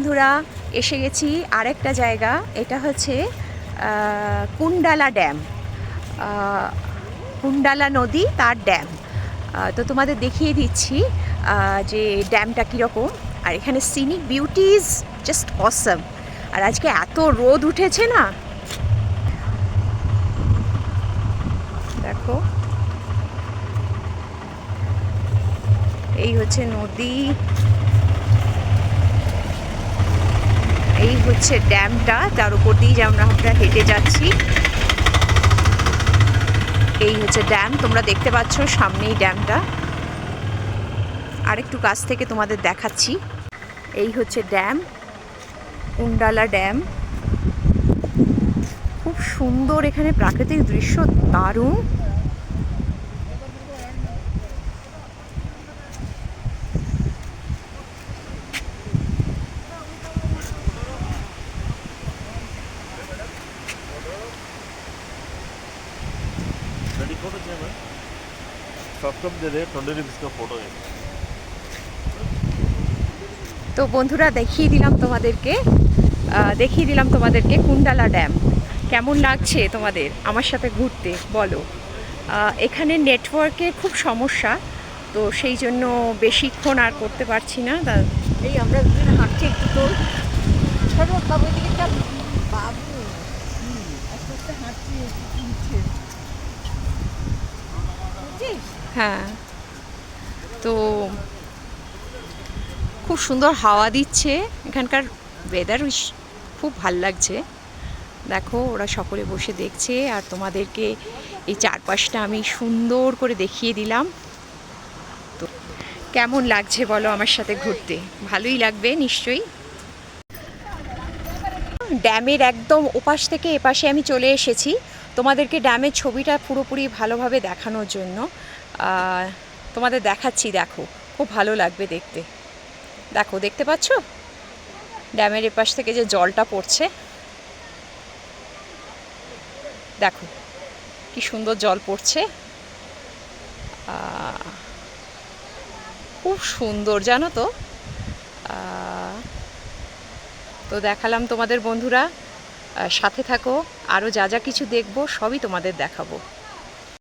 বন্ধুরা, এসে গেছি আরেকটা জায়গা। এটা হচ্ছে কুন্ডালা ড্যাম, কুন্ডালা নদী তার ড্যাম। তো তোমাদের দেখিয়ে দিচ্ছি যে ড্যামটা কীরকম। আর এখানে সিনিক বিউটিজ জাস্ট অসম। আর আজকে এত রোদ উঠেছে না, দেখো। এই হচ্ছে নদী, এই হচ্ছে ড্যামটা, তার উপর দিয়ে আমরা হেঁটে যাচ্ছি। এই হচ্ছে ড্যাম, তোমরা দেখতে পাচ্ছ সামনেই ড্যামটা। আরেকটু কাছ থেকে তোমাদের দেখাচ্ছি। এই হচ্ছে ড্যাম, কুন্ডালা ড্যাম। খুব সুন্দর এখানে প্রাকৃতিক দৃশ্য, দারুণ। তো বন্ধুরা, দেখিয়ে দিলাম তোমাদেরকে কুন্ডালা ড্যাম। কেমন লাগছে তোমাদের আমার সাথে ঘুরতে বলো? এখানে নেটওয়ার্কের খুব সমস্যা, তো সেই জন্য বেশিক্ষণ আর করতে পারছি না। এই আমরা হাঁটছি একটু, তো বাবু দিকে বাবু আস্তে আস্তে হাঁটছি। হ্যাঁ, তো খুব সুন্দর হাওয়া দিচ্ছে, এখানকার ওয়েদার খুব ভাল লাগছে। দেখো, ওরা সকলে বসে দেখছে, আর তোমাদেরকে এই চারপাশটা আমি সুন্দর করে দেখিয়ে দিলাম। তো কেমন লাগছে বলো আমার সাথে ঘুরতে? ভালোই লাগবে নিশ্চয়ই। ড্যামের একদম ওপাশ থেকে এপাশে আমি চলে এসেছি তোমাদেরকে ড্যামের ছবিটা পুরোপুরি ভালোভাবে দেখানোর জন্য। তোমাদের দেখাচ্ছি, দেখো, খুব ভালো লাগবে দেখতে। দেখো, দেখতে পাচ্ছ ড্যামের এপাশ থেকে যে জলটা পড়ছে, দেখো কি সুন্দর জল পড়ছে। খুব সুন্দর, জানো তো। তো দেখালাম তোমাদের বন্ধুরা, সাথে থাকো, আরও যা যা কিছু দেখবো সবই তোমাদের দেখাবো।